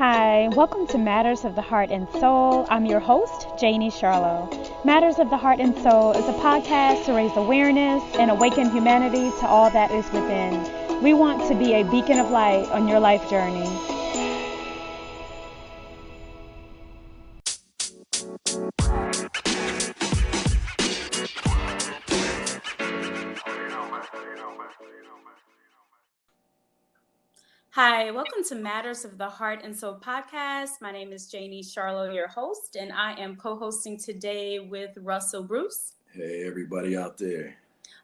Hi, welcome to Matters of the Heart and Soul. I'm your host, Janie Charlo. Matters of the Heart and Soul is a podcast to raise awareness and awaken humanity to all that is within. We want to be a beacon of light on your life journey. Hi, welcome to Matters of the Heart and Soul podcast. My name is Janie Charlo, your host, and I am co-hosting today with Russell Bruce. Hey, everybody out there.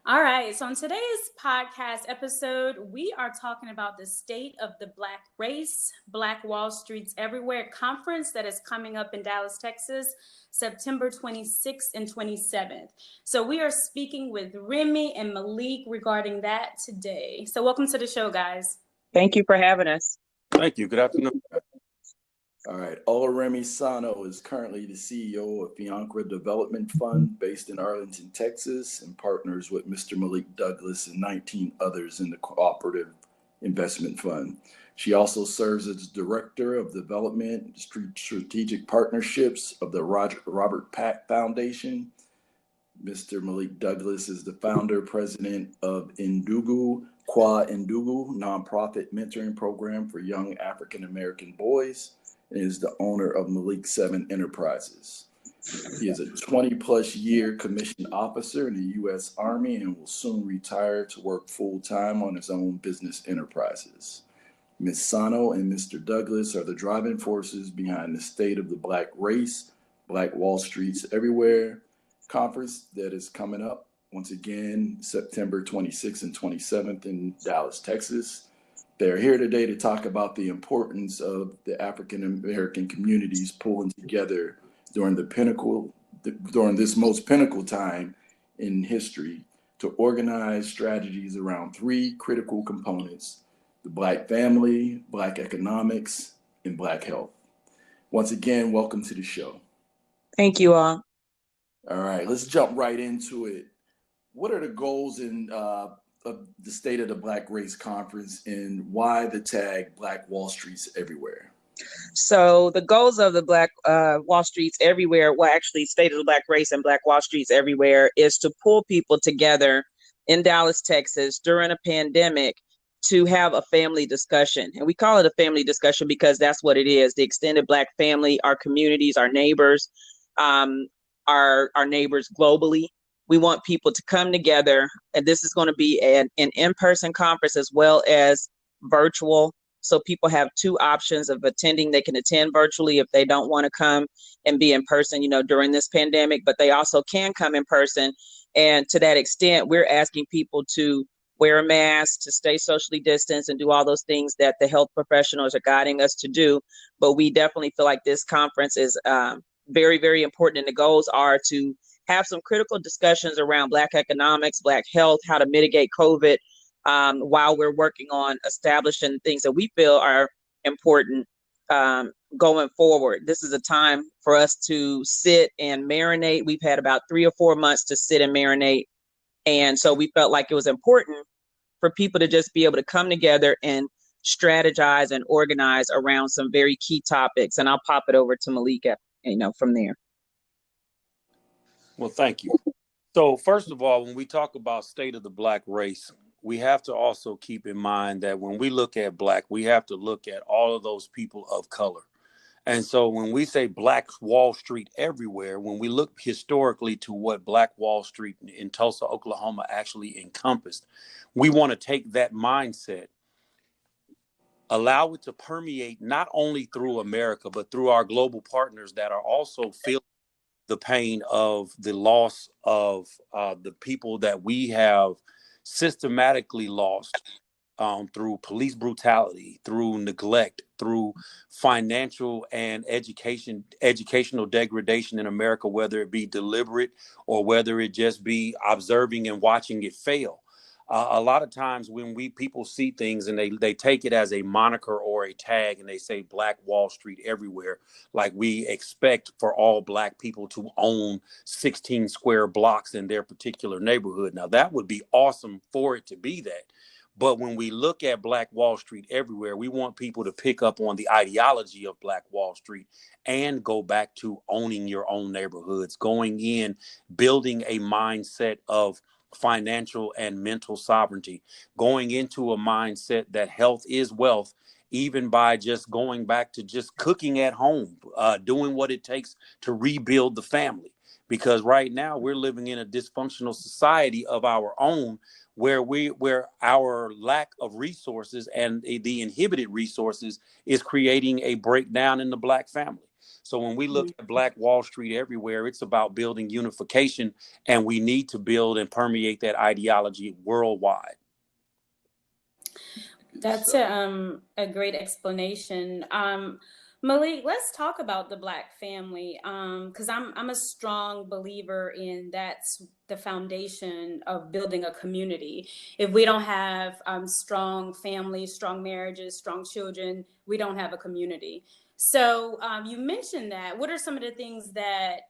All right, so in today's podcast episode, we are talking about the state of the Black race, Black Wall Streets Everywhere conference that is coming up in Dallas, Texas, September 26th and 27th. So we are speaking with Remy and Malik regarding that today. So welcome to the show, guys. Thank you for having us. Thank you. Good afternoon. All right. Oluremi Sano is currently the CEO of Fihankra Development Fund based in Arlington, Texas, and partners with Mr. Malik Douglass and 19 others in the Cooperative Investment Fund. She also serves as Director of Development and Strategic Partnerships of the Robert Pack Foundation. Mr. Malik Douglass is the founder, president of Ndugu nonprofit mentoring program for young African-American boys, and is the owner of Malik 7 Enterprises. He is a 20-plus year commissioned officer in the U.S. Army and will soon retire to work full-time on his own business enterprises. Ms. Sano and Mr. Douglass are the driving forces behind the State of the Black Race, Black Wall Streets Everywhere conference that is coming up once again, September 26th and 27th in Dallas, Texas. They're here today to talk about the importance of the African American communities pulling together during this most pinnacle time in history to organize strategies around three critical components: the Black family, Black economics, and Black health. Once again, welcome to the show. Thank you all. All right, let's jump right into it. What are the goals of the State of the Black Race Conference, and why the tag Black Wall Streets Everywhere? So the goals of the Black Wall Streets Everywhere, well, actually State of the Black Race and Black Wall Streets Everywhere, is to pull people together in Dallas, Texas during a pandemic to have a family discussion. And we call it a family discussion because that's what it is. The extended Black family, our communities, our neighbors, our neighbors globally. We want people to come together, and this is going to be an in-person conference as well as virtual. So people have two options of attending. They can attend virtually if they don't want to come and be in person, during this pandemic, but they also can come in person. And to that extent, we're asking people to wear a mask, to stay socially distanced, and do all those things that the health professionals are guiding us to do. But we definitely feel like this conference is very, very important. And the goals are to have some critical discussions around Black economics, Black health, how to mitigate COVID, while we're working on establishing things that we feel are important going forward. This is a time for us to sit and marinate. We've had about 3 or 4 months to sit and marinate. And so we felt like it was important for people to just be able to come together and strategize and organize around some very key topics. And I'll pop it over to Malik, from there. Well, thank you. So first of all, when we talk about State of the Black Race, we have to also keep in mind that when we look at Black, we have to look at all of those people of color. And so when we say Black Wall Street Everywhere, when we look historically to what Black Wall Street in Tulsa, Oklahoma actually encompassed, we want to take that mindset, allow it to permeate not only through America, but through our global partners that are also feeling the pain of the loss of the people that we have systematically lost through police brutality, through neglect, through financial and educational degradation in America, whether it be deliberate or whether it just be observing and watching it fail. A lot of times when people see things and they take it as a moniker or a tag and they say Black Wall Street Everywhere, like we expect for all Black people to own 16 square blocks in their particular neighborhood. Now that would be awesome for it to be that. But when we look at Black Wall Street everywhere, we want people to pick up on the ideology of Black Wall Street and go back to owning your own neighborhoods, going in, building a mindset of financial and mental sovereignty, going into a mindset that health is wealth, even by just going back to just cooking at home, doing what it takes to rebuild the family. Because right now we're living in a dysfunctional society of our own, where our lack of resources and the inhibited resources is creating a breakdown in the Black family. So when we look at Black Wall Street everywhere, it's about building unification, and we need to build and permeate that ideology worldwide. That's a great explanation. Malik, let's talk about the Black family, because I'm a strong believer in that's the foundation of building a community. If we don't have strong families, strong marriages, strong children, we don't have a community. So you mentioned that. What are some of the things that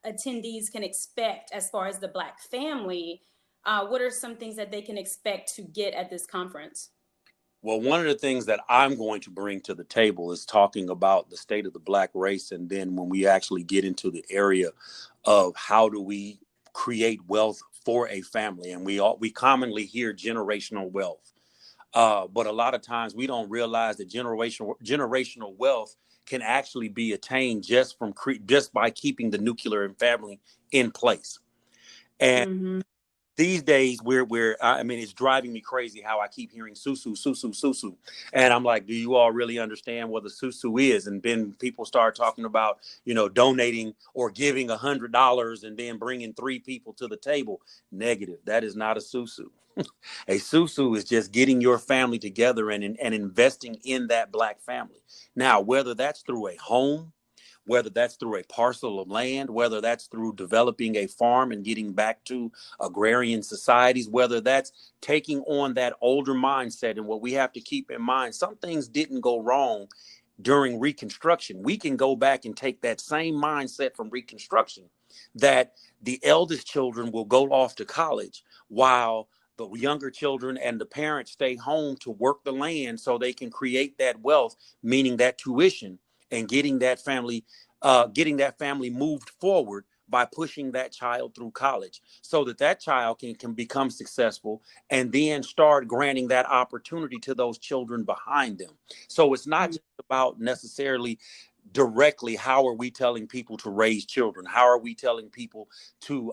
attendees can expect as far as the Black family? What are some things that they can expect to get at this conference? Well, one of the things that I'm going to bring to the table is talking about the state of the Black race. And then when we actually get into the area of how do we create wealth for a family, and we commonly hear generational wealth. But a lot of times we don't realize that generational wealth can actually be attained just by keeping the nuclear and family in place. And these days I mean, it's driving me crazy how I keep hearing susu, susu, susu. And I'm like, do you all really understand what the susu is? And then people start talking about, donating or giving $100 and then bringing 3 people to the table. Negative. That is not a susu. A susu is just getting your family together and investing in that Black family. Now, whether that's through a home, whether that's through a parcel of land, whether that's through developing a farm and getting back to agrarian societies, whether that's taking on that older mindset. And what we have to keep in mind, some things didn't go wrong during Reconstruction. We can go back and take that same mindset from Reconstruction, that the eldest children will go off to college while the younger children and the parents stay home to work the land so they can create that wealth, meaning that tuition, and getting that family moved forward by pushing that child through college so that child can become successful and then start granting that opportunity to those children behind them. So it's not just about necessarily directly how are we telling people to raise children? How are we telling people to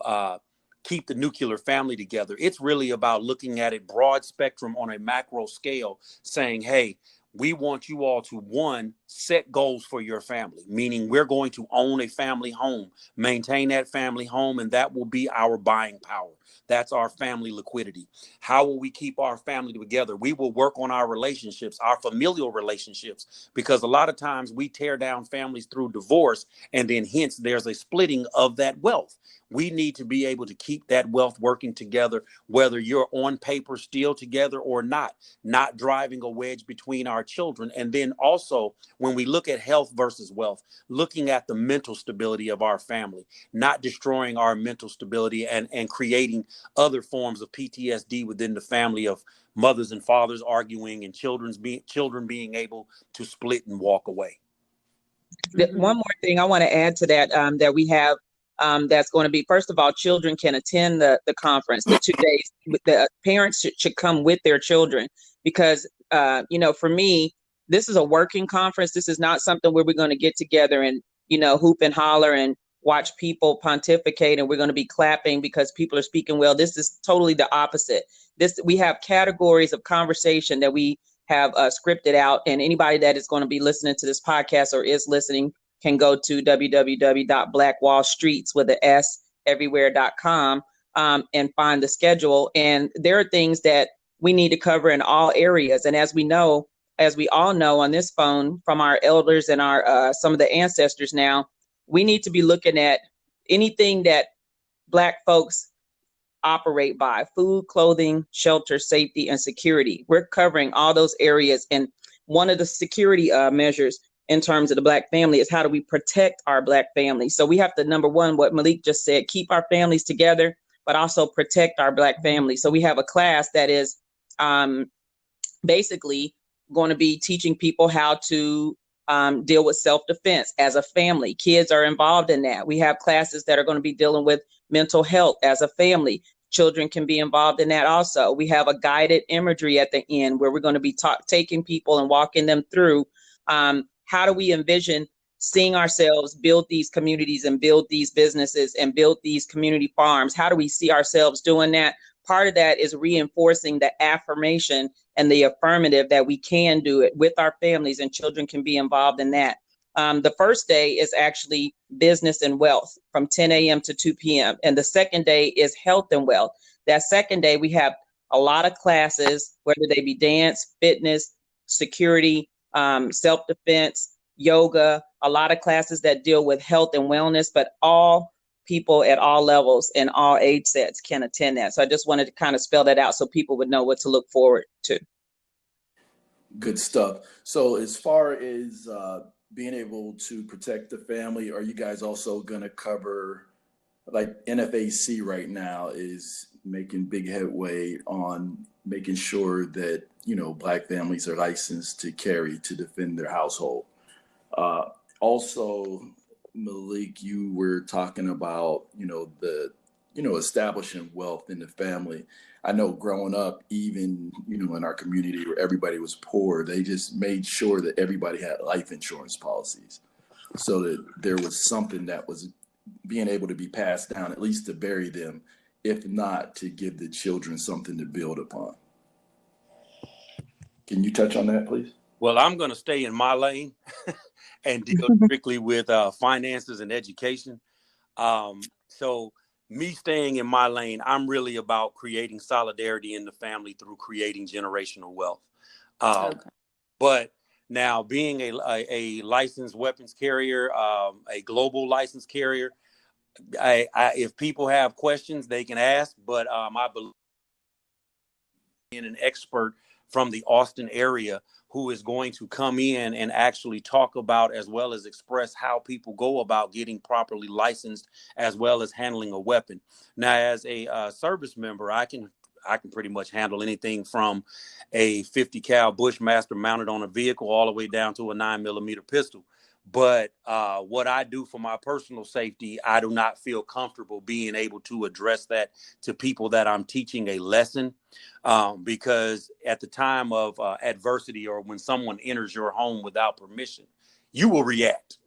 keep the nuclear family together? It's really about looking at it broad spectrum on a macro scale, saying, hey, we want you all to, 1, set goals for your family, meaning we're going to own a family home, maintain that family home, and that will be our buying power. That's our family liquidity. How will we keep our family together? We will work on our relationships, our familial relationships, because a lot of times we tear down families through divorce, and then hence there's a splitting of that wealth. We need to be able to keep that wealth working together, whether you're on paper still together or not driving a wedge between our children. And then also, when we look at health versus wealth, looking at the mental stability of our family, not destroying our mental stability and creating other forms of PTSD within the family of mothers and fathers arguing and children being able to split and walk away. One more thing I want to add to that, that we have, that's going to be, first of all, children can attend the conference, the 2 days. The parents should come with their children because, for me, this is a working conference. This is not something where we're going to get together and, hoop and holler and watch people pontificate and we're going to be clapping because people are speaking well. This is totally the opposite. We have categories of conversation that we have scripted out, and anybody that is going to be listening to this podcast or is listening can go to www.blackwallstreets with an S everywhere.com and find the schedule. And there are things that we need to cover in all areas. And as we all know on this phone from our elders and our some of the ancestors now, we need to be looking at anything that Black folks operate by: food, clothing, shelter, safety, and security. We're covering all those areas. And one of the security measures in terms of the Black family is how do we protect our Black family? So we have to, number one, what Malik just said, keep our families together, but also protect our Black family. So we have a class that is basically going to be teaching people how to deal with self-defense as a family. Kids are involved in that. We have classes that are going to be dealing with mental health as a family. Children can be involved in that also. We have a guided imagery at the end where we're going to be taking people and walking them through how do we envision seeing ourselves build these communities and build these businesses and build these community farms. How do we see ourselves doing that? Part of that is reinforcing the affirmation and the affirmative that we can do it with our families, and children can be involved in that. The first day is actually business and wealth from 10 a.m. to 2 p.m. And the second day is health and wealth. That second day, we have a lot of classes, whether they be dance, fitness, security, self-defense, yoga, a lot of classes that deal with health and wellness, but all people at all levels and all age sets can attend that. So I just wanted to kind of spell that out so people would know what to look forward to. Good stuff. So as far as being able to protect the family, are you guys also going to cover, like NFAC right now is making big headway on making sure that, you know, Black families are licensed to carry to defend their household. Also, Malik, you were talking about, establishing wealth in the family. I know growing up, even, in our community where everybody was poor, they just made sure that everybody had life insurance policies so that there was something that was being able to be passed down, at least to bury them, if not to give the children something to build upon. Can you touch on that, please? Well, I'm going to stay in my lane and deal strictly with finances and education. So me staying in my lane, I'm really about creating solidarity in the family through creating generational wealth. Okay. But now being a licensed weapons carrier, a global licensed carrier, if people have questions, they can ask, but I believe in an expert from the Austin area who is going to come in and actually talk about, as well as express how people go about getting properly licensed, as well as handling a weapon. Now, as a service member, I can pretty much handle anything from a 50 cal Bushmaster mounted on a vehicle all the way down to a 9mm pistol. But what I do for my personal safety, I do not feel comfortable being able to address that to people that I'm teaching a lesson, because at the time of adversity, or when someone enters your home without permission, you will react.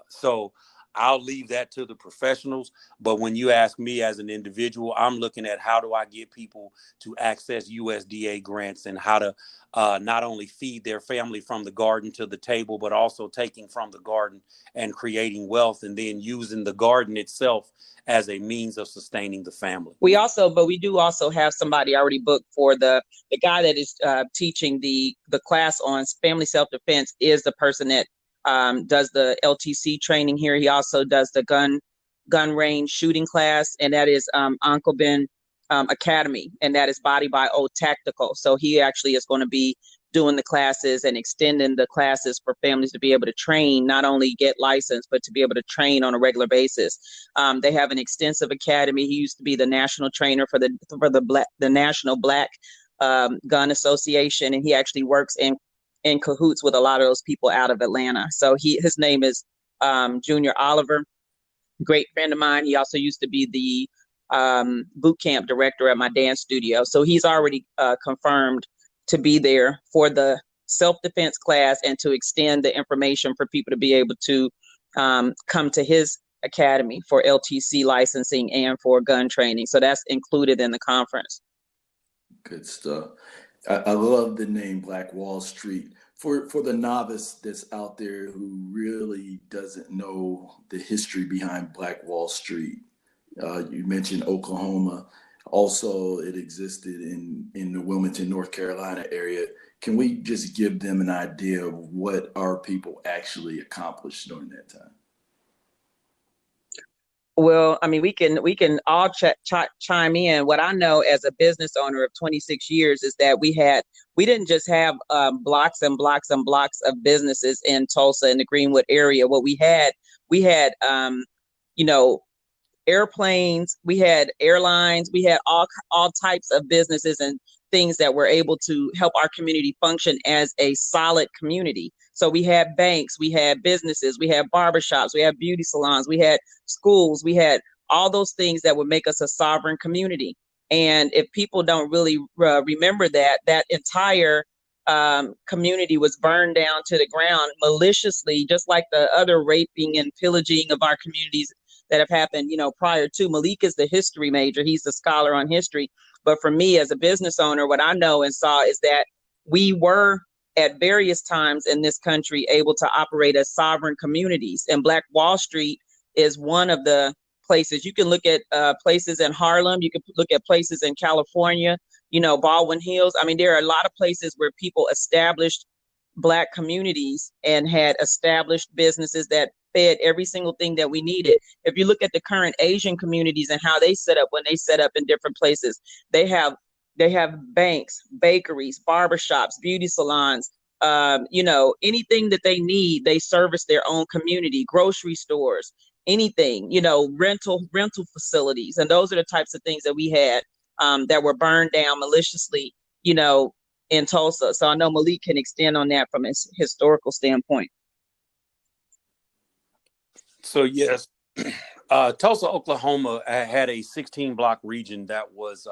So I'll leave that to the professionals. But when you ask me as an individual, I'm looking at how do I get people to access USDA grants and how to not only feed their family from the garden to the table, but also taking from the garden and creating wealth, and then using the garden itself as a means of sustaining the family. We do also have somebody already booked for the guy that is teaching the class on family self-defense is the person that does the LTC training here. He also does the gun range shooting class, and that is Uncle Ben Academy, and that is Body by Old Tactical. So he actually is going to be doing the classes and extending the classes for families to be able to train, not only get licensed, but to be able to train on a regular basis. They have an extensive academy. He used to be the national trainer for the National Black Gun Association, and he actually works in cahoots with a lot of those people out of Atlanta. So his name is Junior Oliver, great friend of mine. He also used to be the boot camp director at my dance studio. So he's already confirmed to be there for the self-defense class and to extend the information for people to be able to come to his academy for LTC licensing and for gun training. So that's included in the conference. Good stuff. I love the name Black Wall Street. For the novice that's out there who really doesn't know the history behind Black Wall Street, you mentioned Oklahoma. Also, it existed in the Wilmington, North Carolina area. Can we just give them an idea of what our people actually accomplished during that time? Well, I mean, we can all chime in. What I know as a business owner of 26 years is that we didn't just have blocks and blocks and blocks of businesses in Tulsa and the Greenwood area. What we had airplanes, we had airlines, we had all types of businesses and things that were able to help our community function as a solid community. So we had banks, we had businesses, we had barbershops, we had beauty salons, we had schools, we had all those things that would make us a sovereign community. And if people don't really remember that, that entire community was burned down to the ground maliciously, just like the other raping and pillaging of our communities that have happened, prior to. Malik is the history major. He's the scholar on history. But for me as a business owner, what I know and saw is that we were at various times in this country able to operate as sovereign communities. And Black Wall Street is one of the places. You can look at places in Harlem. You can look at places in California, Baldwin Hills. I mean, there are a lot of places where people established Black communities and had established businesses that fed every single thing that we needed. If you look at the current Asian communities and how they set up when they set up in different places, they have banks, bakeries, barbershops, beauty salons, anything that they need, they service their own community, grocery stores, anything, rental facilities. And those are the types of things that we had that were burned down maliciously, in Tulsa. So I know Malik can extend on that from a historical standpoint. So yes, Tulsa, Oklahoma had a 16-block region that was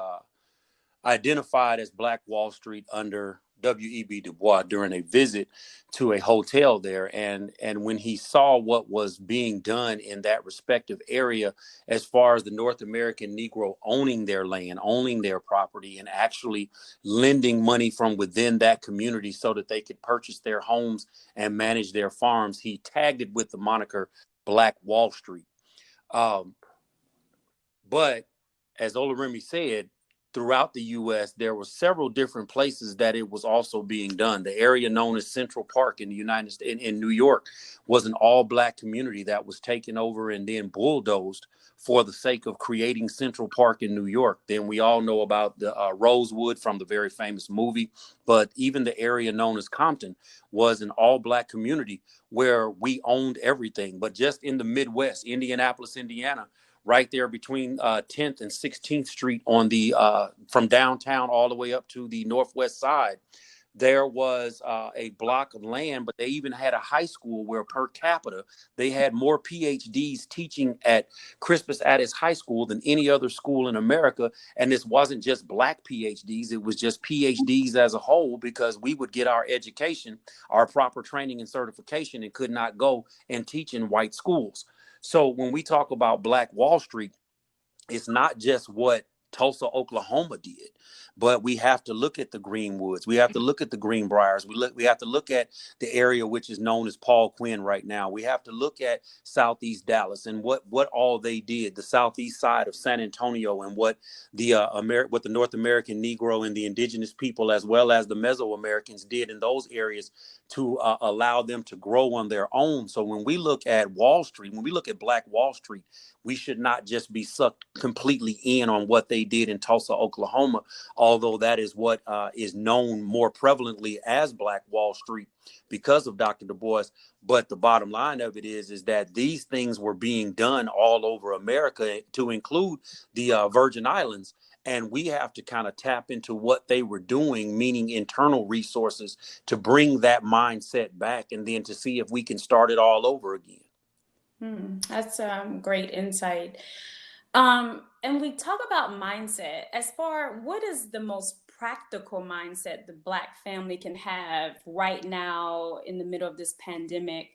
identified as Black Wall Street under W.E.B. Du Bois during a visit to a hotel there. And when he saw what was being done in that respective area, as far as the North American Negro owning their land, owning their property, and actually lending money from within that community so that they could purchase their homes and manage their farms, he tagged it with the moniker Black Wall Street. But as Oluremi said, throughout the U.S., there were several different places that it was also being done. The area known as Central Park in the United States, in New York, was an all-Black community that was taken over and then bulldozed for the sake of creating Central Park in New York. Then we all know about the Rosewood from the very famous movie, but even the area known as Compton was an all-Black community where we owned everything. But just in the Midwest, Indianapolis, Indiana, right there between 10th and 16th Street on the from downtown all the way up to the northwest side, there was a block of land, but they even had a high school where per capita they had more PhDs teaching at Crispus Attucks High School than any other school in America. And this wasn't just Black PhDs, it was just PhDs as a whole, because we would get our education, our proper training and certification, and could not go and teach in white schools. So when we talk about Black Wall Street, it's not just what Tulsa, Oklahoma did, but we have to look at the Greenwoods. We have to look at the Greenbriers. We have to look at the area which is known as Paul Quinn right now. We have to look at Southeast Dallas and what all they did, the southeast side of San Antonio, and what the North American Negro and the indigenous people, as well as the Mesoamericans, did in those areas to allow them to grow on their own. So when we look at Wall Street, when we look at Black Wall Street, we should not just be sucked completely in on what they did in Tulsa, Oklahoma, although that is what is known more prevalently as Black Wall Street because of Dr. Du Bois. But the bottom line of it is that these things were being done all over America, to include the Virgin Islands. And we have to kind of tap into what they were doing, meaning internal resources, to bring that mindset back and then to see if we can start it all over again. That's great insight. And we talk about mindset. As far, what is the most practical mindset the Black family can have right now in the middle of this pandemic,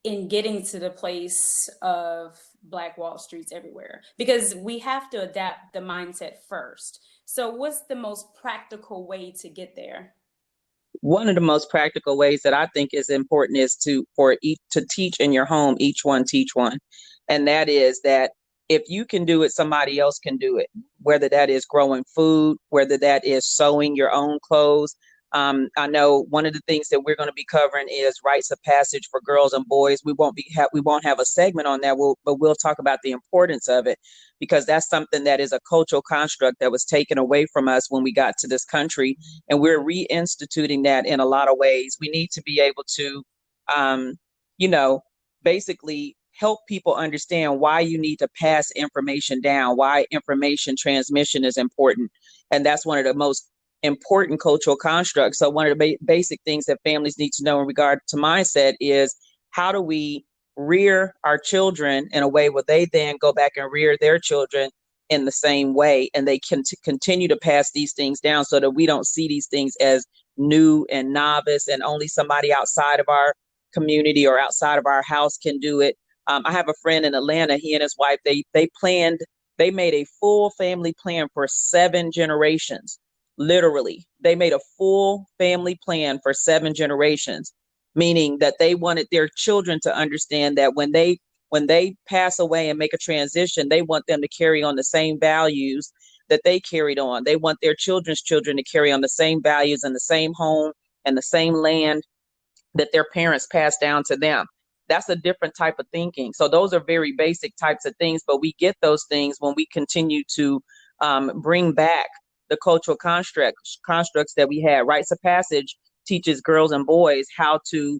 in getting to the place of Black Wall Streets everywhere? Because we have to adapt the mindset first. So what's the most practical way to get there? One of the most practical ways that I think is important is to teach in your home, each one teach one. And that is that if you can do it, somebody else can do it, whether that is growing food, whether that is sewing your own clothes. I know one of the things that we're going to be covering is rites of passage for girls and boys. We won't have a segment on that, but we'll talk about the importance of it, because that's something that is a cultural construct that was taken away from us when we got to this country, and we're reinstituting that in a lot of ways. We need to be able to, basically help people understand why you need to pass information down, why information transmission is important. And that's one of the most important cultural constructs. So one of the basic things that families need to know in regard to mindset is, how do we rear our children in a way where they then go back and rear their children in the same way, and they can continue to pass these things down, so that we don't see these things as new and novice and only somebody outside of our community or outside of our house can do it. I have a friend in Atlanta. He and his wife, they made a full family plan for 7 generations. Literally, they made a full family plan for 7 generations, meaning that they wanted their children to understand that when they pass away and make a transition, they want them to carry on the same values that they carried on. They want their children's children to carry on the same values and the same home and the same land that their parents passed down to them. That's a different type of thinking. So those are very basic types of things, but we get those things when we continue to bring back the cultural constructs that we had. Rites of passage teaches girls and boys how to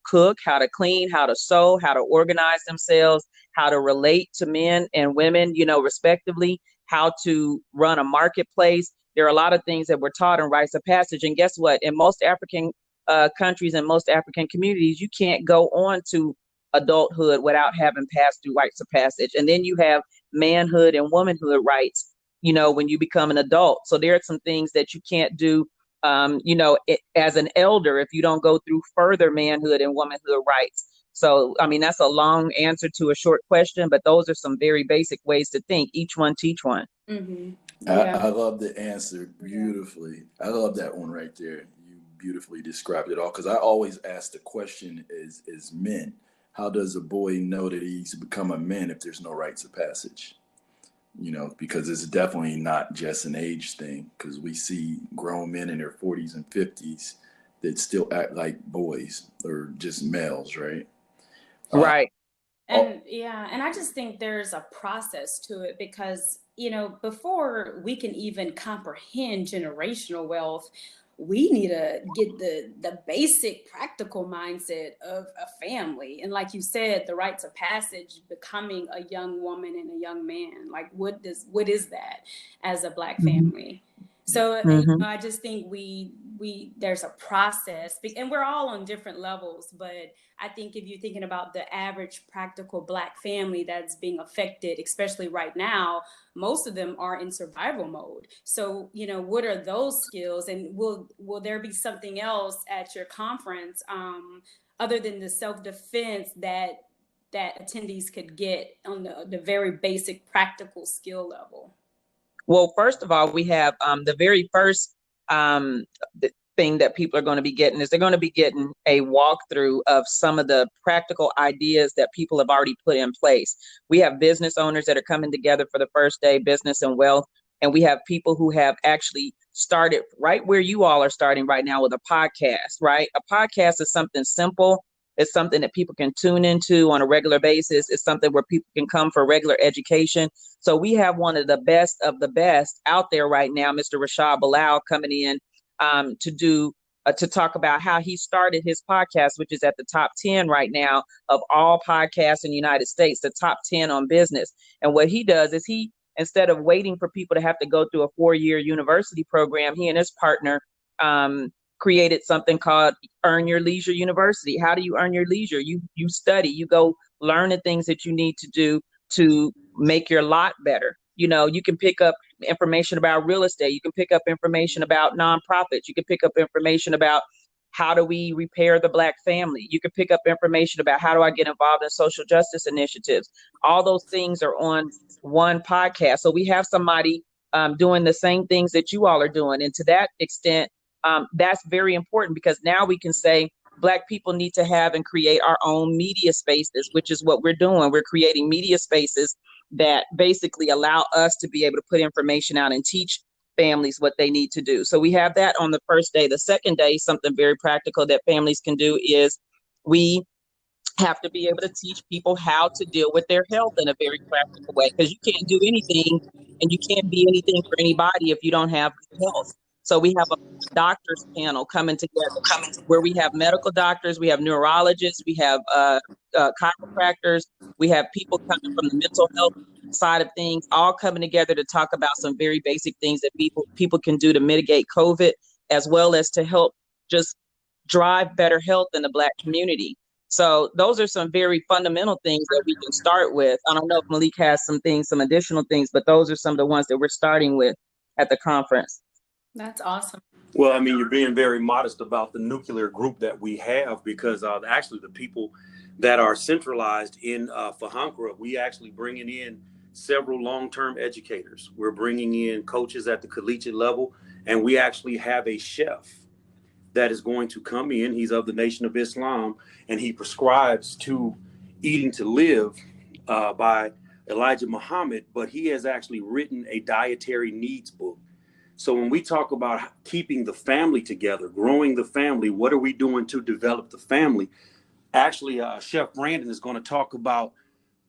cook, how to clean, how to sew, how to organize themselves, how to relate to men and women, respectively, how to run a marketplace. There are a lot of things that we're taught in rites of passage. And guess what? In most African countries and most African communities, you can't go on to adulthood without having passed through rites of passage. And then you have manhood and womanhood rights, when you become an adult. So there are some things that you can't do, as an elder, if you don't go through further manhood and womanhood rights. So, that's a long answer to a short question, but those are some very basic ways to think. Each one teach one. Mm-hmm. Yeah. I love the answer beautifully. I love that one right there. You beautifully described it all, because I always ask the question as men, how does a boy know that he's become a man if there's no rites of passage? Because it's definitely not just an age thing, because we see grown men in their 40s and 50s that still act like boys or just males, right? Right. And I just think there's a process to it, because, before we can even comprehend generational wealth, we need to get the basic practical mindset of a family. And like you said, the rites of passage, becoming a young woman and a young man, like what is that as a Black family? So I just think we there's a process, and we're all on different levels. But I think if you're thinking about the average practical Black family that's being affected, especially right now, most of them are in survival mode. So, what are those skills? And will there be something else at your conference other than the self-defense that attendees could get on the very basic practical skill level? Well, first of all, we have the very first thing that people are going to be getting is they're going to be getting a walkthrough of some of the practical ideas that people have already put in place. We have business owners that are coming together for the first day, business and wealth. And we have people who have actually started right where you all are starting right now with a podcast, right? A podcast is something simple. It's something that people can tune into on a regular basis. It's something where people can come for regular education. So we have one of the best out there right now, Mr. Rashad Bilal, coming in to talk about how he started his podcast, which is at the top 10 right now of all podcasts in the United States, the top 10 on business. And what he does is instead of waiting for people to have to go through a 4-year university program, he and his partner created something called Earn Your Leisure University. How do you earn your leisure? You study, you go learn the things that you need to do to make your lot better. You can pick up information about real estate. You can pick up information about nonprofits. You can pick up information about how do we repair the Black family. You can pick up information about how do I get involved in social justice initiatives. All those things are on one podcast. So we have somebody doing the same things that you all are doing. And to that extent, that's very important, because now we can say Black people need to have and create our own media spaces, which is what we're doing. We're creating media spaces that basically allow us to be able to put information out and teach families what they need to do. So we have that on the first day. The second day, something very practical that families can do is we have to be able to teach people how to deal with their health in a very practical way, because you can't do anything and you can't be anything for anybody if you don't have good health. So we have a doctors panel coming together where we have medical doctors, we have neurologists, we have chiropractors, we have people coming from the mental health side of things, all coming together to talk about some very basic things that people can do to mitigate COVID, as well as to help just drive better health in the Black community. So those are some very fundamental things that we can start with. I don't know if Malik has some additional things, but those are some of the ones that we're starting with at the conference. That's awesome. Well, I mean, you're being very modest about the nuclear group that we have, because actually the people that are centralized in Fihankra, we actually bringing in several long-term educators. We're bringing in coaches at the collegiate level, and we actually have a chef that is going to come in. He's of the Nation of Islam, and he prescribes to Eating to Live by Elijah Muhammad, but he has actually written a dietary needs book. So when we talk about keeping the family together, growing the family, what are we doing to develop the family? Actually, Chef Brandon is going to talk about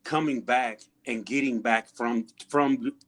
coming back and getting back from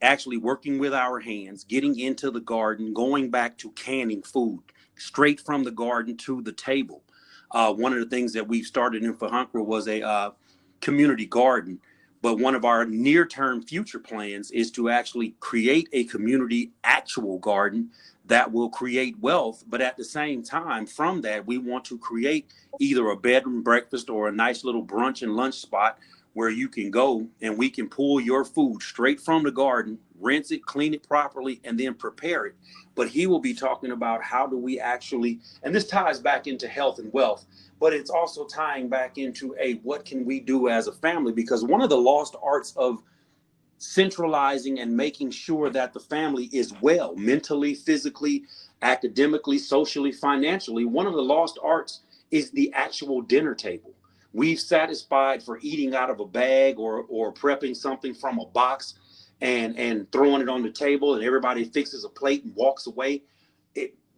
actually working with our hands, getting into the garden, going back to canning food straight from the garden to the table. One of the things that we've started in Fihankra was a community garden. But one of our near-term future plans is to actually create a community actual garden that will create wealth. But at the same time, from that, we want to create either a bed and breakfast or a nice little brunch and lunch spot where you can go and we can pull your food straight from the garden, rinse it, clean it properly, and then prepare it. But he will be talking about how do we actually, and this ties back into health and wealth, but it's also tying back into what can we do as a family? Because one of the lost arts of centralizing and making sure that the family is well, mentally, physically, academically, socially, financially, one of the lost arts is the actual dinner table. We've satisfied for eating out of a bag or prepping something from a box and throwing it on the table, and everybody fixes a plate and walks away.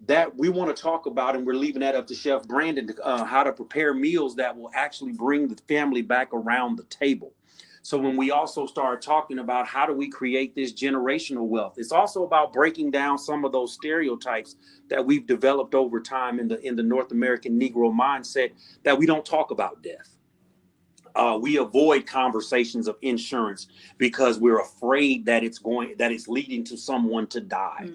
That we want to talk about, and we're leaving that up to Chef Brandon, how to prepare meals that will actually bring the family back around the table. So when we also start talking about how do we create this generational wealth, it's also about breaking down some of those stereotypes that we've developed over time in the North American Negro mindset, that we don't talk about death. We avoid conversations of insurance because we're afraid that it's leading to someone to die,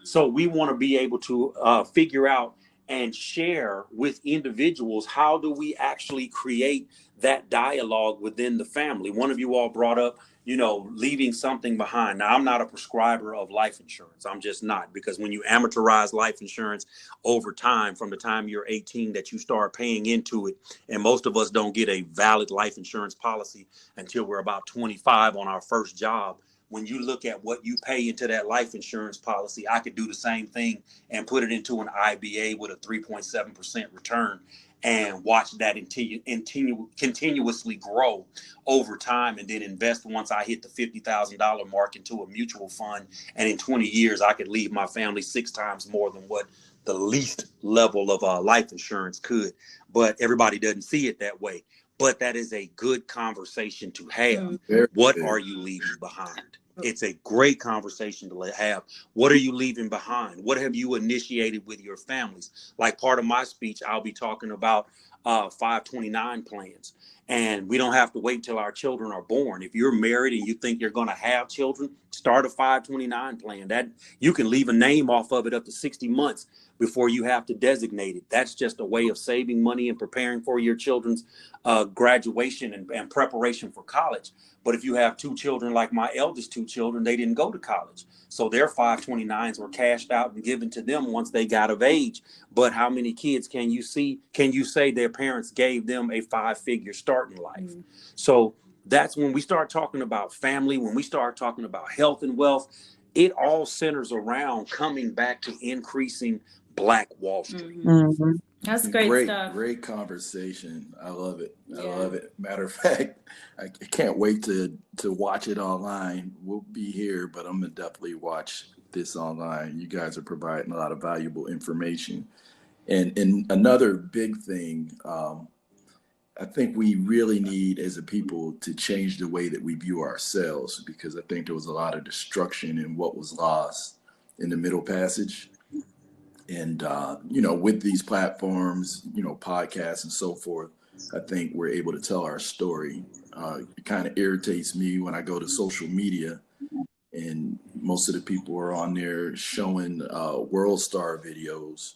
So we want to be able to figure out and share with individuals, how do we actually create that dialogue within the family? One of you all brought up, leaving something behind. Now, I'm not a prescriber of life insurance. I'm just not, because when you amortize life insurance over time, from the time you're 18 that you start paying into it, and most of us don't get a valid life insurance policy until we're about 25 on our first job. When you look at what you pay into that life insurance policy, I could do the same thing and put it into an IBA with a 3.7% return and watch that continuously grow over time, and then invest once I hit the $50,000 mark into a mutual fund. And in 20 years, I could leave my family 6 times more than what the least level of life insurance could. But everybody doesn't see it that way. But that is a good conversation to have. What are you leaving behind? It's a great conversation to have. What are you leaving behind? What have you initiated with your families? Like part of my speech, I'll be talking about 529 plans. And we don't have to wait till our children are born. If you're married and you think you're going to have children, start a 529 plan. That you can leave a name off of it up to 60 months before you have to designate it. That's just a way of saving money and preparing for your children's graduation and preparation for college. But if you have 2 children, like my eldest 2 children, they didn't go to college. So their 529s were cashed out and given to them once they got of age. But how many kids can you say their parents gave them a 5-figure start in life? So that's when we start talking about family, when we start talking about health and wealth, it all centers around coming back to increasing Black Wall Street. Mm-hmm. That's great stuff. Great conversation. I love it. I love it. Matter of fact, I can't wait to watch it online. We'll be here, but I'm gonna definitely watch this online. You guys are providing a lot of valuable information. And another big thing, I think we really need as a people to change the way that we view ourselves, because I think there was a lot of destruction in what was lost in the Middle Passage. And, with these platforms, podcasts and so forth, I think we're able to tell our story. It kind of irritates me when I go to social media and most of the people are on there showing world star videos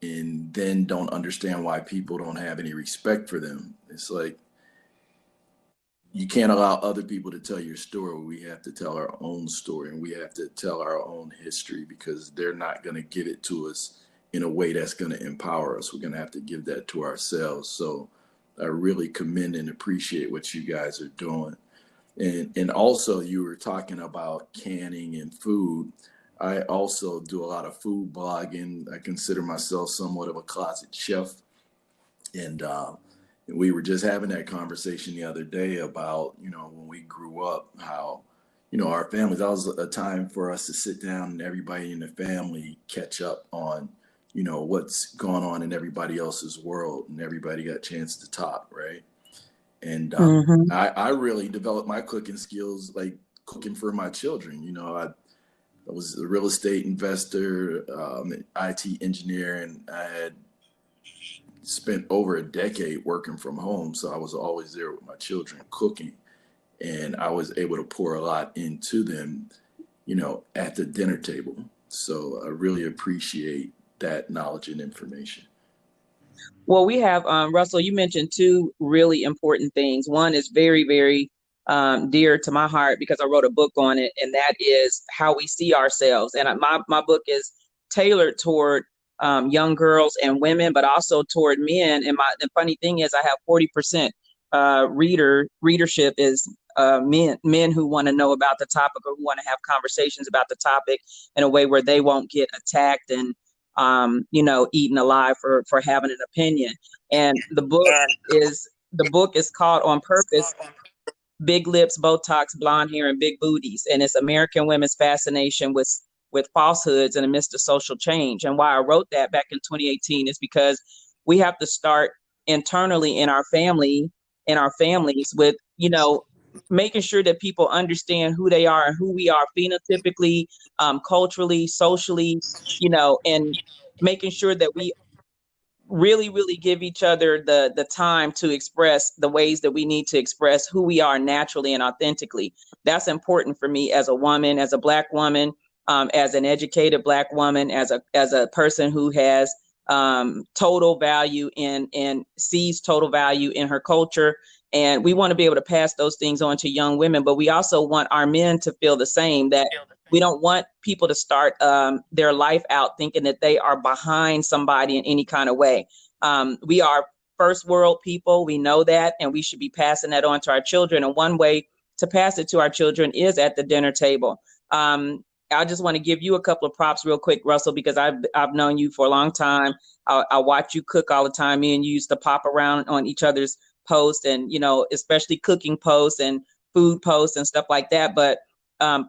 and then don't understand why people don't have any respect for them. It's like, you can't allow other people to tell your story. We have to tell our own story, and we have to tell our own history, because they're not going to give it to us in a way that's going to empower us. We're going to have to give that to ourselves. So I really commend and appreciate what you guys are doing. And also, you were talking about canning and food. I also do a lot of food blogging. I consider myself somewhat of a closet chef. And we were just having that conversation the other day about, when we grew up, how, our families, that was a time for us to sit down and everybody in the family catch up on, what's going on in everybody else's world, and everybody got a chance to talk, right? And I really developed my cooking skills, like cooking for my children. I was a real estate investor, an IT engineer, and I had spent over a decade working from home. So I was always there with my children cooking, and I was able to pour a lot into them, at the dinner table. So I really appreciate that knowledge and information. Well, we have, Russell, you mentioned two really important things. One is very, very dear to my heart because I wrote a book on it, and that is how we see ourselves. And my book is tailored toward young girls and women, but also toward men. And the funny thing is I have 40% readership is men who want to know about the topic, or who want to have conversations about the topic in a way where they won't get attacked and eaten alive for having an opinion. And the book is called On Purpose: Big Lips, Botox, Blonde Hair, and Big Booties. And it's American women's fascination with falsehoods in the midst of social change. And why I wrote that back in 2018 is because we have to start internally in our families with, making sure that people understand who they are and who we are phenotypically, culturally, socially, and making sure that we really, really give each other the time to express the ways that we need to express who we are naturally and authentically. That's important for me as a woman, as a Black woman, as an educated Black woman, as a person who has total value and sees total value in her culture. And we want to be able to pass those things on to young women, but we also want our men to feel the same, that we don't want people to start their life out thinking that they are behind somebody in any kind of way. We are first world people. We know that, and we should be passing that on to our children. And one way to pass it to our children is at the dinner table. I just want to give you a couple of props real quick, Russell, because I've known you for a long time. I watch you cook all the time. Me and you used to pop around on each other's posts, and especially cooking posts and food posts and stuff like that. But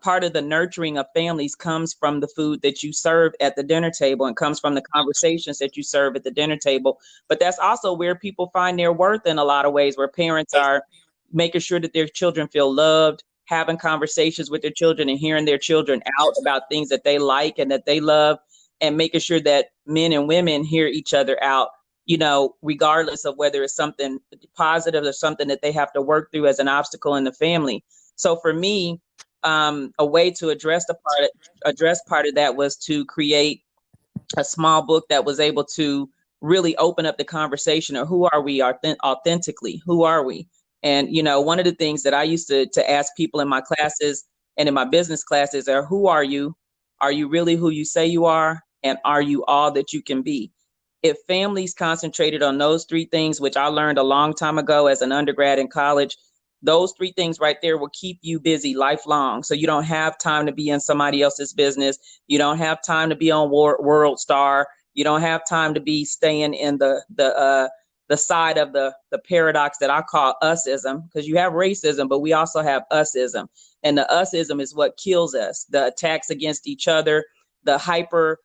part of the nurturing of families comes from the food that you serve at the dinner table, and comes from the conversations that you serve at the dinner table. But that's also where people find their worth in a lot of ways, where parents are making sure that their children feel loved, having conversations with their children and hearing their children out about things that they like and that they love, and making sure that men and women hear each other out, regardless of whether it's something positive or something that they have to work through as an obstacle in the family. So for me, a way to address part of that was to create a small book that was able to really open up the conversation of who are we authentically, who are we? And, one of the things that I used to ask people in my classes and in my business classes are, who are you? Are you really who you say you are? And are you all that you can be? If families concentrated on those three things, which I learned a long time ago as an undergrad in college, those three things right there will keep you busy lifelong. So you don't have time to be in somebody else's business. You don't have time to be on World Star. You don't have time to be staying in the side of the paradox that I call usism, because you have racism, but we also have usism. And the usism is what kills us. The attacks against each other, the hyper,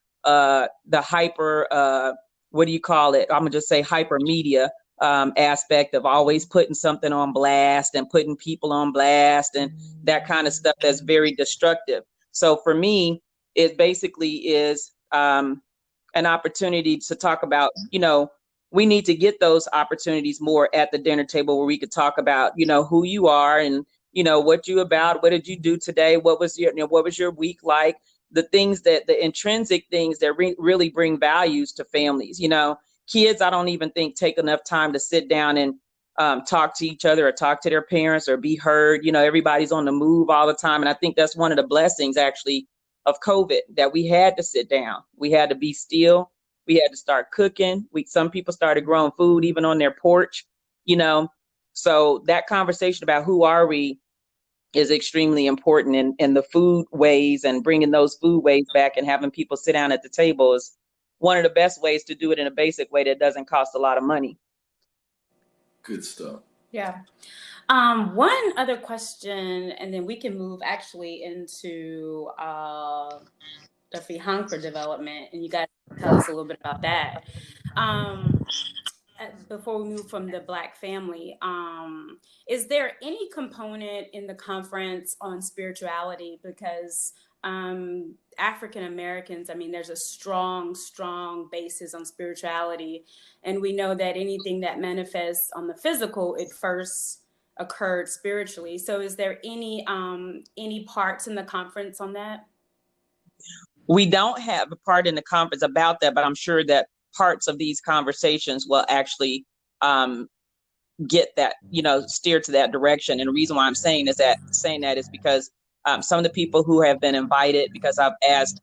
what do you call it? I'm gonna just say hyper media aspect of always putting something on blast and putting people on blast and that kind of stuff that's very destructive. So for me, it basically is an opportunity to talk about, we need to get those opportunities more at the dinner table where we could talk about, who you are and, what you about, what did you do today? What was your week like? The things the intrinsic things that really bring values to families. Kids, I don't even think take enough time to sit down and talk to each other or talk to their parents or be heard. Everybody's on the move all the time. And I think that's one of the blessings actually of COVID, that we had to sit down. We had to be still. We had to start cooking. Some people started growing food even on their porch, So that conversation about who are we is extremely important. And the food ways and bringing those food ways back and having people sit down at the table is one of the best ways to do it in a basic way that doesn't cost a lot of money. Good stuff. Yeah. One other question, and then we can move actually into the Fihankra development, and you guys tell us a little bit about that. Before we move from the Black family, is there any component in the conference on spirituality? Because African Americans, there's a strong basis on spirituality. And we know that anything that manifests on the physical, it first occurred spiritually. So is there any parts in the conference on that? We don't have a part in the conference about that, but I'm sure that parts of these conversations will actually get that, steer to that direction. And the reason why I'm saying that is because some of the people who have been invited, because I've asked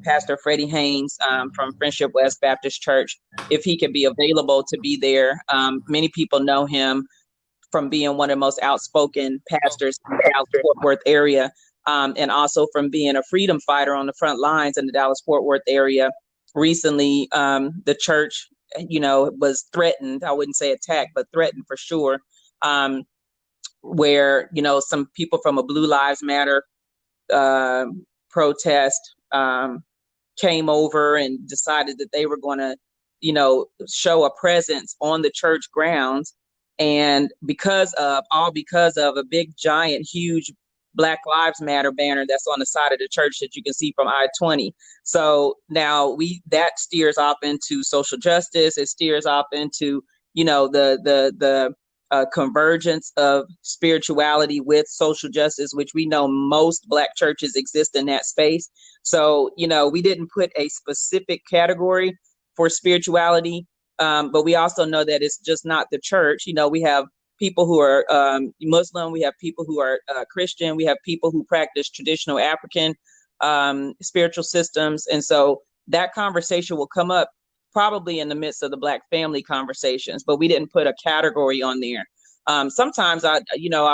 Pastor Freddie Haynes from Friendship West Baptist Church if he could be available to be there. Many people know him from being one of the most outspoken pastors in the Dallas-Fort Worth area, and also from being a freedom fighter on the front lines in the Dallas-Fort Worth area. Recently, the church, was threatened. I wouldn't say attacked, but threatened for sure. Where, some people from a Blue Lives Matter protest came over and decided that they were going to, show a presence on the church grounds. And because of a big, giant, huge Black Lives Matter banner that's on the side of the church that you can see from I-20. So now that steers off into social justice. It steers off into, the convergence of spirituality with social justice, which we know most Black churches exist in that space. So, we didn't put a specific category for spirituality, but we also know that it's just not the church. We have people who are Muslim, we have people who are Christian, we have people who practice traditional African spiritual systems. And so that conversation will come up probably in the midst of the Black family conversations, but we didn't put a category on there. Sometimes I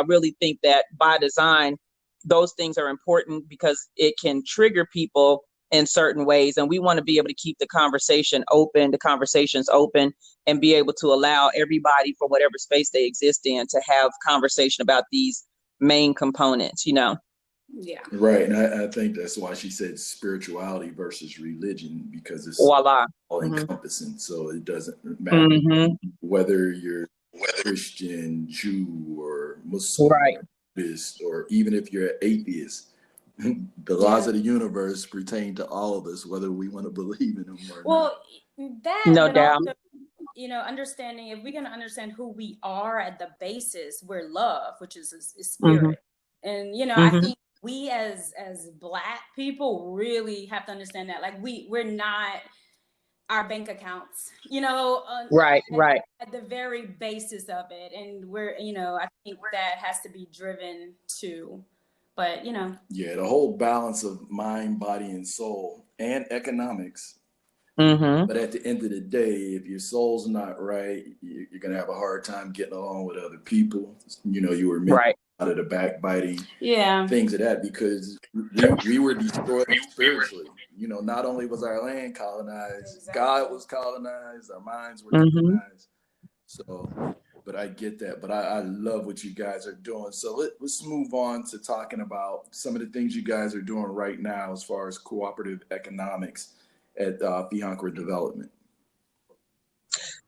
really think that by design, those things are important because it can trigger people in certain ways. And we want to be able to keep the conversations open and be able to allow everybody from whatever space they exist in to have conversation about these main components, Yeah. Right. And I think that's why she said spirituality versus religion, because it's Voila. all encompassing. So it doesn't matter whether you're Christian, Jew, or Muslim, right, or Buddhist, or even if you're an atheist. The laws of the universe pertain to all of us, whether we want to believe in them or not. That no doubt. Also, understanding, if we're going to understand who we are at the basis, we're love, which is spirit. And I think we as Black people really have to understand that, like we're not our bank accounts, Right. at the very basis of it. And we're, I think that has to be driven too. But, Yeah, the whole balance of mind, body, and soul, and economics. But at the end of the day, if your soul's not right, you're going to have a hard time getting along with other people. You were mentioning out of the backbiting, things of that, because we were destroyed spiritually. Not only was our land colonized, God was colonized, our minds were colonized. So, but I get that. But I love what you guys are doing. So let's move on to talking about some of the things you guys are doing right now as far as cooperative economics at Fihankra Development.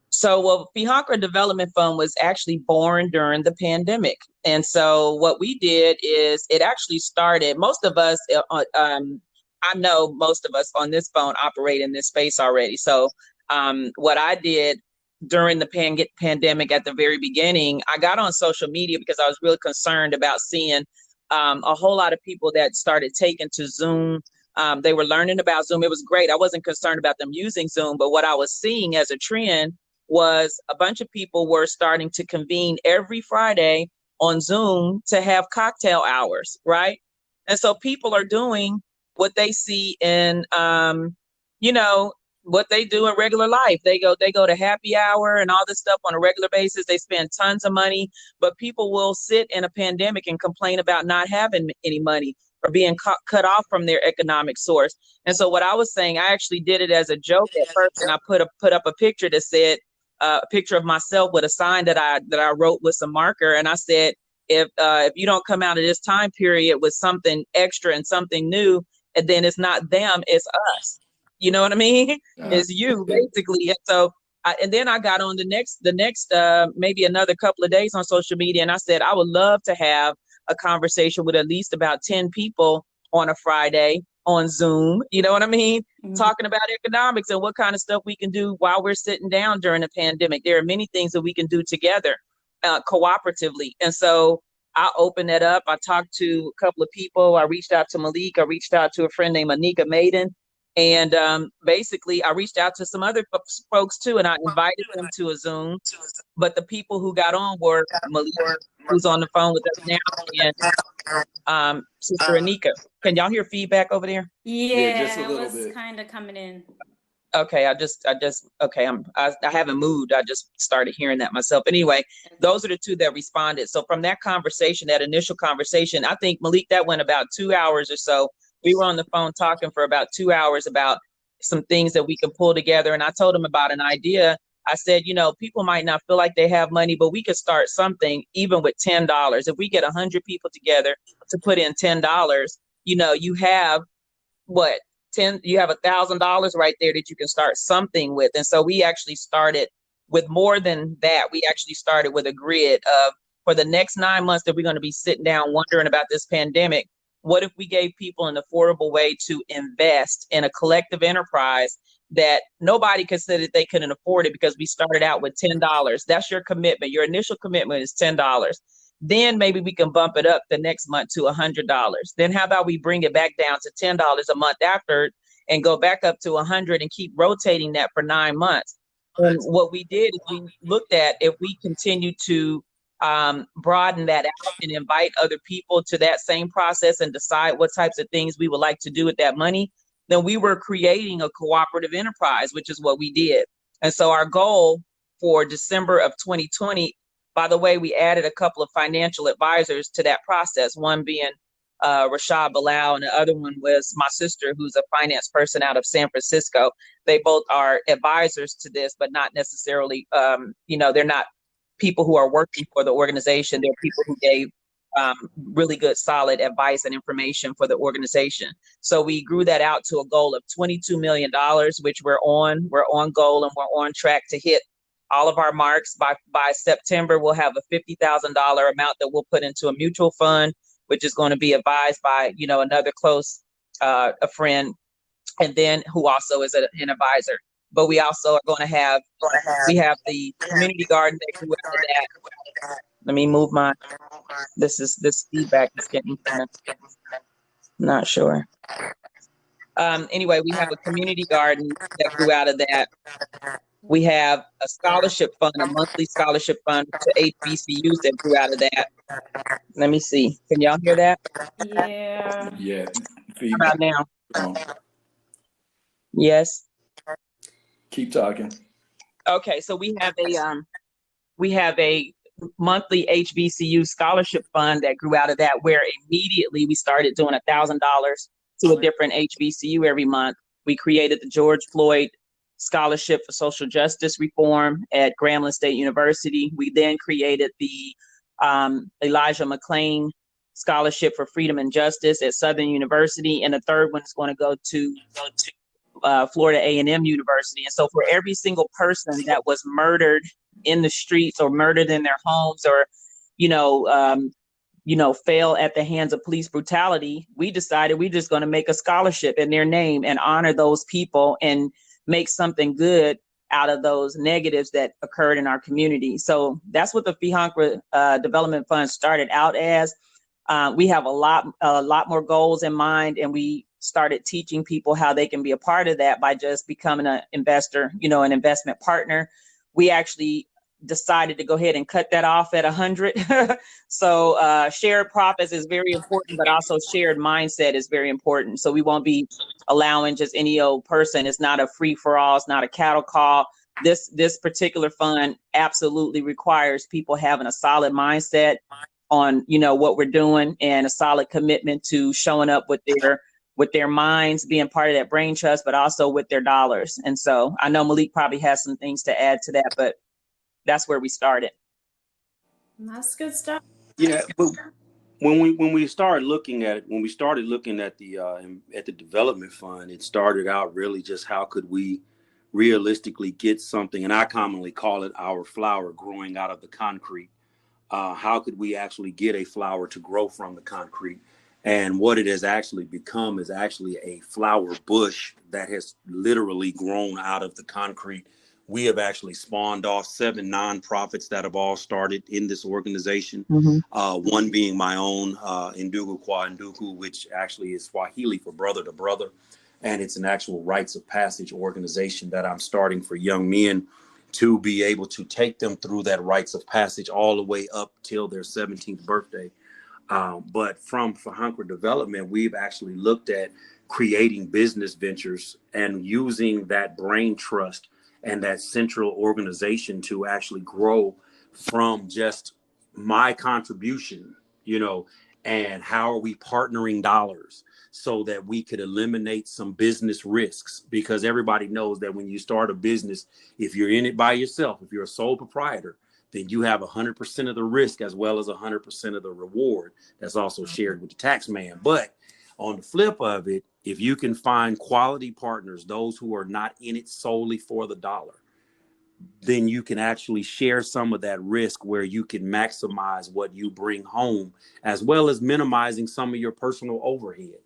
So, Fihankra Development Fund was actually born during the pandemic. And so what we did is it actually started, most of us, I know most of us on this phone operate in this space already. So what I did during the pandemic at the very beginning, I got on social media because I was really concerned about seeing a whole lot of people that started taking to Zoom. They were learning about Zoom. It was great. I wasn't concerned about them using Zoom, but what I was seeing as a trend was a bunch of people were starting to convene every Friday on Zoom to have cocktail hours, right? And so people are doing what they see in, what they do in regular life. They go to happy hour and all this stuff on a regular basis. They spend tons of money, but people will sit in a pandemic and complain about not having any money or being cut off from their economic source. And so what I was saying, I actually did it as a joke at first, and I put up a picture that said, a picture of myself with a sign that I wrote with some marker, and I said, if you don't come out of this time period with something extra and something new, and then it's not them, it's us. You know what I mean? It's you, basically. And so, and then I got on the next maybe another couple of days on social media, and I said I would love to have a conversation with at least about 10 people on a Friday on Zoom. You know what I mean? Mm-hmm. Talking about economics and what kind of stuff we can do while we're sitting down during the pandemic. There are many things that we can do together, cooperatively. And so I opened that up. I talked to a couple of people. I reached out to Malik. I reached out to a friend named Anika Maiden. And basically, I reached out to some other folks too, and I invited them to a Zoom. But the people who got on were Malik, who's on the phone with us now, and Sister Anika. Can y'all hear feedback over there? Yeah, just a little bit. Kind of coming in. Okay, I haven't moved. I just started hearing that myself. Anyway, those are the two that responded. So from that conversation, that initial conversation, I think, Malik, that went about 2 hours or so. We were on the phone talking for about 2 hours about some things that we can pull together. And I told him about an idea. I said, people might not feel like they have money, but we could start something even with $10. If we get 100 people together to put in $10, you have what? You have $1,000 right there that you can start something with. And so we actually started with more than that. We actually started with a grid of, for the next 9 months that we're going to be sitting down wondering about this pandemic, what if we gave people an affordable way to invest in a collective enterprise that nobody could say that they couldn't afford it, because we started out with $10. That's your commitment. Your initial commitment is $10. Then maybe we can bump it up the next month to $100. Then how about we bring it back down to $10 a month after and go back up to $100 and keep rotating that for 9 months. And what we did is we looked at, if we continue to broaden that out and invite other people to that same process and decide what types of things we would like to do with that money, then we were creating a cooperative enterprise, which is what we did. And so our goal for December of 2020, by the way, we added a couple of financial advisors to that process, one being Rashad Bilal, and the other one was my sister, who's a finance person out of San Francisco. They both are advisors to this, but not necessarily, they're not people who are working for the organization. They're people who gave really good, solid advice and information for the organization. So we grew that out to a goal of $22 million, which we're on goal, and we're on track to hit all of our marks. By September, we'll have a $50,000 amount that we'll put into a mutual fund, which is going to be advised by, another close, a friend, and then who also is an advisor. But we also are going to have, we have the community garden that grew out of that. Let me move this feedback is getting kind of, not sure. Anyway, we have a community garden that grew out of that. We have a scholarship fund, a monthly scholarship fund to HBCUs that grew out of that. Let me see. Can y'all hear that? Yeah. Yeah. How about now? Yes. Keep talking. Okay, so we have a monthly HBCU scholarship fund that grew out of that, where immediately we started doing $1,000 to a different HBCU every month. We created the George Floyd Scholarship for Social Justice Reform at Grambling State University. We then created the Elijah McClain Scholarship for Freedom and Justice at Southern University, and the third one is going to go to Florida A&M University. And so for every single person that was murdered in the streets or murdered in their homes or, fell at the hands of police brutality, we decided we're just going to make a scholarship in their name and honor those people and make something good out of those negatives that occurred in our community. So that's what the Fihankra Development Fund started out as. We have a lot more goals in mind, and we started teaching people how they can be a part of that by just becoming an investor, an investment partner. We actually decided to go ahead and cut that off at 100. So shared profits is very important, but also shared mindset is very important. So we won't be allowing just any old person. It's not a free for all. It's not a cattle call. This particular fund absolutely requires people having a solid mindset on, what we're doing, and a solid commitment to showing up with their minds, being part of that brain trust, but also with their dollars. And so I know Malik probably has some things to add to that, but that's where we started. That's good stuff. Yeah, but when we started looking at the development fund, it started out really just how could we realistically get something, and I commonly call it our flower growing out of the concrete. How could we actually get a flower to grow from the concrete? And what it has actually become is actually a flower bush that has literally grown out of the concrete. We have actually spawned off 7 nonprofits that have all started in this organization. Mm-hmm. One being my own, Ndugu Kwa Ndugu, which actually is Swahili for brother to brother. And it's an actual rites of passage organization that I'm starting for young men to be able to take them through that rites of passage all the way up till their 17th birthday. But from Fihankra Development, we've actually looked at creating business ventures and using that brain trust and that central organization to actually grow from just my contribution, and how are we partnering dollars so that we could eliminate some business risks, because everybody knows that when you start a business, if you're in it by yourself, if you're a sole proprietor, then you have 100% of the risk as well as 100% of the reward that's also shared with the tax man. But on the flip of it, if you can find quality partners, those who are not in it solely for the dollar, then you can actually share some of that risk where you can maximize what you bring home, as well as minimizing some of your personal overhead.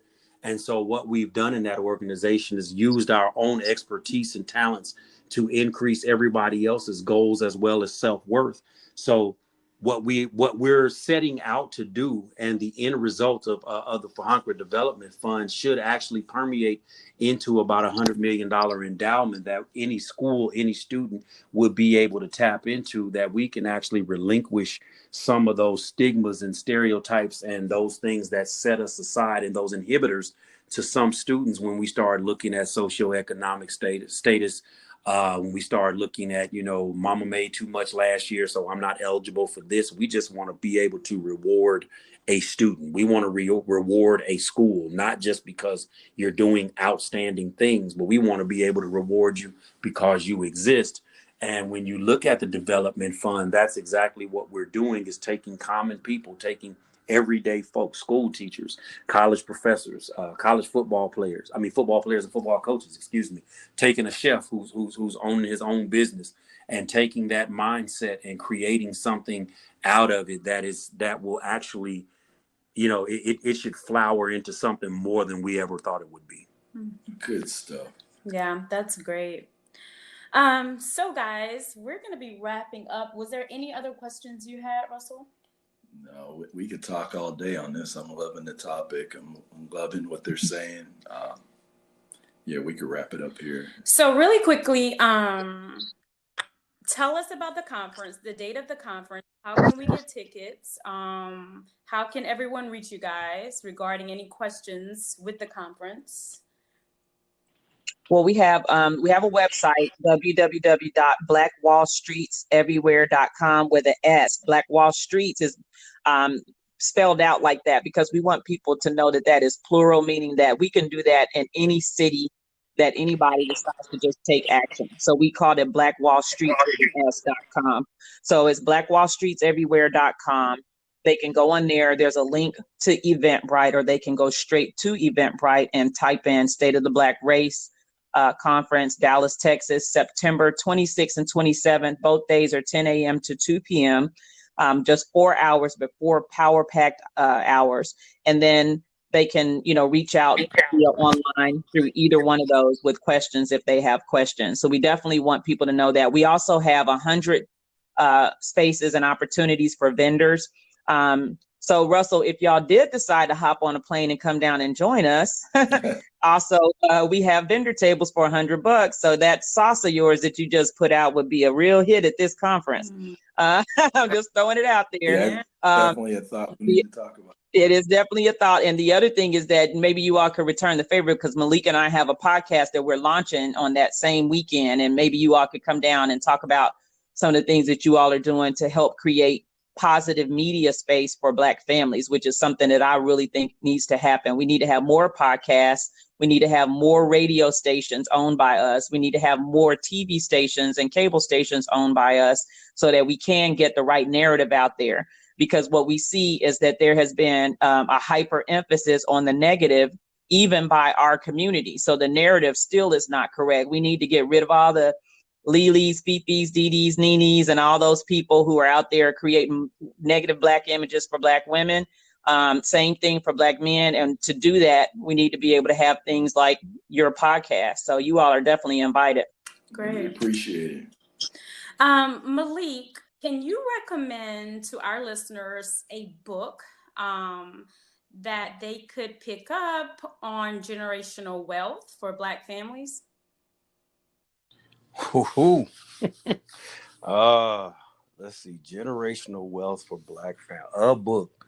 And so what we've done in that organization is used our own expertise and talents to increase everybody else's goals as well as self-worth. So what we're setting out to do, and the end result of the Fihankra Development Fund should actually permeate into about $100 million endowment that any school, any student would be able to tap into, that we can actually relinquish some of those stigmas and stereotypes and those things that set us aside and those inhibitors to some students when we start looking at socioeconomic status. When we start looking at, mama made too much last year, so I'm not eligible for this. We just want to be able to reward a student. We want to reward a school, not just because you're doing outstanding things, but we want to be able to reward you because you exist. And when you look at the development fund, that's exactly what we're doing, is taking common people, taking everyday folks, school teachers, college professors, college football players and football coaches, taking a chef who's owning his own business and taking that mindset and creating something out of it that will actually, it should flower into something more than we ever thought it would be. Good stuff. Yeah, that's great. So guys, we're going to be wrapping up. Was there any other questions you had, Russell? No, we could talk all day on this. I'm loving the topic. I'm loving what they're saying. Yeah, we could wrap it up here. So really quickly, tell us about the conference, the date of the conference. How can we get tickets? How can everyone reach you guys regarding any questions with the conference? Well, we have a website, www.blackwallstreetseverywhere.com, with an S. Black Wall Streets is spelled out like that because we want people to know that is plural, meaning that we can do that in any city that anybody decides to just take action. So we called it blackwallstreets.com. So it's blackwallstreetseverywhere.com. They can go on there. There's a link to Eventbrite, or they can go straight to Eventbrite and type in State of the Black Race Conference, Dallas, Texas, September 26th and 27th. Both days are 10 a.m. to 2 p.m., just 4 hours before power-packed hours. And then they can, reach out via online through either one of those with questions if they have questions. So we definitely want people to know that. We also have 100 spaces and opportunities for vendors. So Russell, if y'all did decide to hop on a plane and come down and join us, also we have vendor tables for $100. So that sauce of yours that you just put out would be a real hit at this conference. I'm just throwing it out there. Yeah, definitely a thought we need to talk about. It is definitely a thought. And the other thing is that maybe you all could return the favor, because Malik and I have a podcast that we're launching on that same weekend. And maybe you all could come down and talk about some of the things that you all are doing to help create positive media space for Black families, which is something that I really think needs to happen. We need to have more podcasts. We need to have more radio stations owned by us. We need to have more TV stations and cable stations owned by us so that we can get the right narrative out there. Because what we see is that there has been a hyper emphasis on the negative, even by our community. So the narrative still is not correct. We need to get rid of all the Lilis, Fifis, Didis, Ninis, and all those people who are out there creating negative Black images for Black women. Same thing for Black men. And to do that, we need to be able to have things like your podcast. So you all are definitely invited. Great. We appreciate it. Malik, can you recommend to our listeners a book that they could pick up on generational wealth for Black families? Let's see, generational wealth for Black family. A book.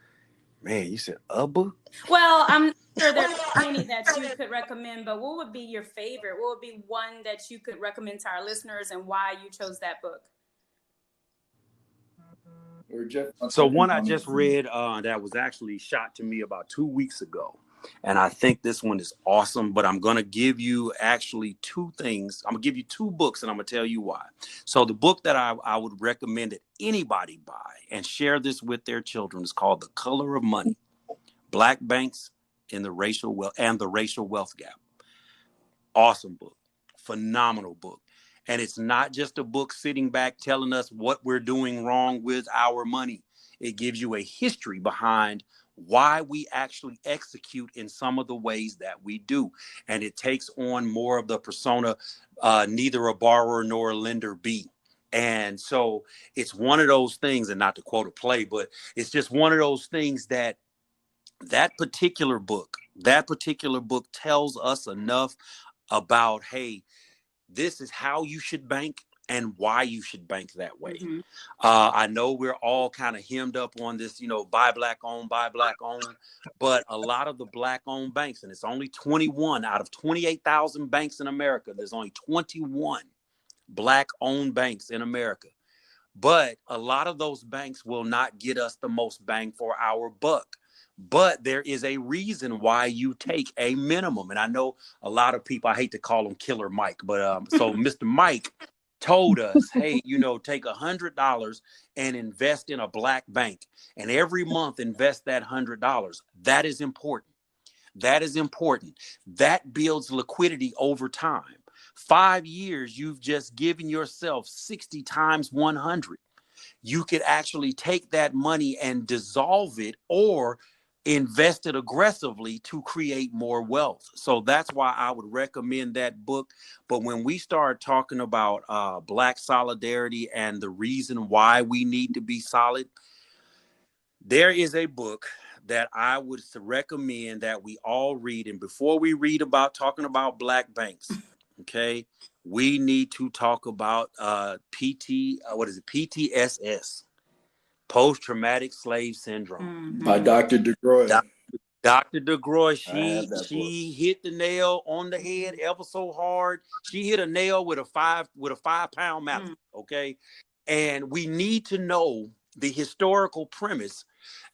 Man, you said a book? Well, I'm sure there's many that you could recommend, but what would be your favorite? What would be one that you could recommend to our listeners and why you chose that book? So one I just read that was actually shot to me about 2 weeks ago. And I think this one is awesome, but I'm going to give you actually two things. I'm going to give you two books and I'm going to tell you why. So the book that I would recommend that anybody buy and share this with their children is called The Color of Money, Black Banks in the Racial Wealth Gap. Awesome book, phenomenal book. And it's not just a book sitting back telling us what we're doing wrong with our money. It gives you a history behind why we actually execute in some of the ways that we do. And it takes on more of the persona, neither a borrower nor a lender be. And so it's one of those things, and not to quote a play, but it's just one of those things that particular book tells us enough about, hey, this is how you should bank and why you should bank that way. Mm-hmm. I know we're all kind of hemmed up on this, buy Black owned, but a lot of the Black owned banks, and it's only 21 out of 28,000 banks in America, there's only 21 Black owned banks in America. But a lot of those banks will not get us the most bang for our buck. But there is a reason why you take a minimum. And I know a lot of people, I hate to call him Killer Mike, but so Mr. Mike told us, hey, take $100 and invest in a Black bank, and every month invest that $100. That is important. That builds liquidity over time. 5 years, you've just given yourself 60 times 100. You could actually take that money and dissolve it or invest it aggressively to create more wealth. So that's why I would recommend that book. But when we start talking about Black solidarity and the reason why we need to be solid, there is a book that I would recommend that we all read. And before we read about talking about Black banks, okay, we need to talk about PTSS. Post-traumatic slave syndrome. By Dr. DeGroy. Dr. DeGroy, she hit the nail on the head ever so hard. She hit a nail with a 5-pound mallet. Okay. And we need to know the historical premise.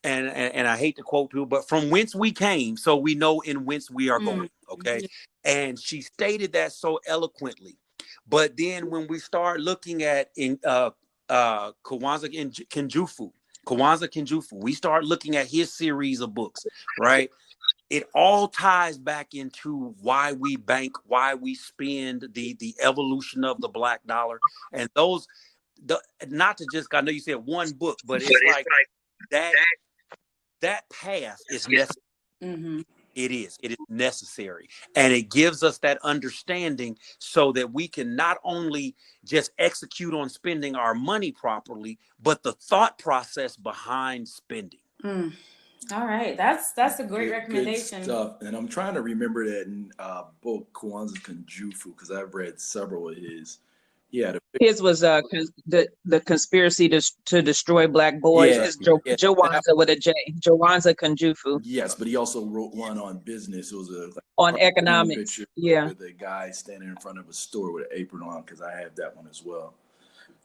And I hate to quote people, but from whence we came, so we know in whence we are going. Okay. And she stated that so eloquently. But then when we start looking at Kwanzaa Kinjufu, we start looking at his series of books, right? It all ties back into why we bank, why we spend, the evolution of the Black dollar. And not to just, I know you said one book, but it's like that path is necessary. Mm-hmm. It is necessary. And it gives us that understanding so that we can not only just execute on spending our money properly, but the thought process behind spending. All right. That's a great recommendation. Good stuff. And I'm trying to remember that book, Kwanzaa Kunjufu, because I've read several of his. His was the conspiracy to destroy Black boys. Yeah, It's Jawanza with a J. Jawanza Kunjufu. Yes, but he also wrote one on business. It was on economics. Yeah, with a guy standing in front of a store with an apron on, because I have that one as well.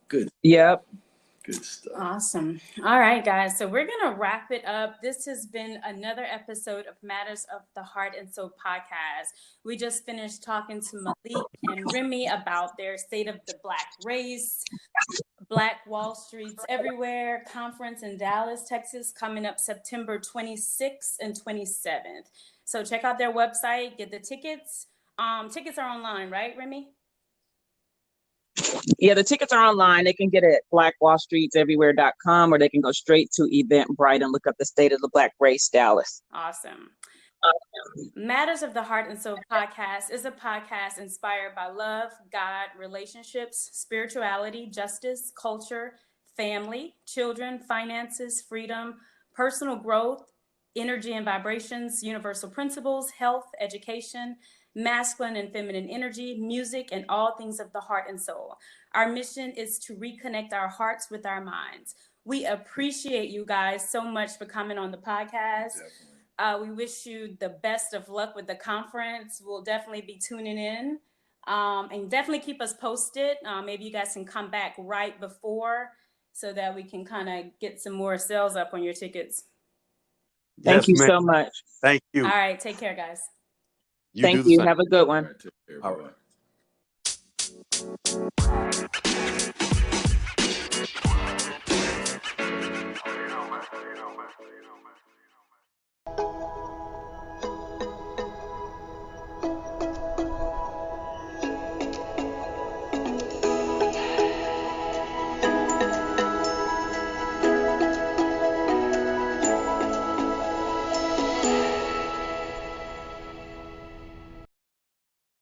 Good. Yep. Good stuff. Awesome. All right, guys. So we're going to wrap it up. This has been another episode of Matters of the Heart and Soul podcast. We just finished talking to Malik and Remy about their State of the Black Race, Black Wall Streets Everywhere conference in Dallas, Texas, coming up September 26th and 27th. So check out their website, get the tickets. Tickets are online, right, Remy? Yeah, the tickets are online. They can get it at blackwallstreetseverywhere.com, or they can go straight to Eventbrite and look up the State of the Black Race, Dallas. Awesome. Matters of the Heart and Soul podcast is a podcast inspired by love, God, relationships, spirituality, justice, culture, family, children, finances, freedom, personal growth, energy and vibrations, universal principles, health, education, masculine and feminine energy, music, and all things of the heart and soul. Our mission is to reconnect our hearts with our minds. We appreciate you guys so much for coming on the podcast. We wish you the best of luck with the conference. We'll definitely be tuning in, and definitely keep us posted. Maybe you guys can come back right before so that we can kind of get some more sales up on your tickets. Thank you so much. Thank you. All right. Take care, guys. Thank you. Have a good one. All right.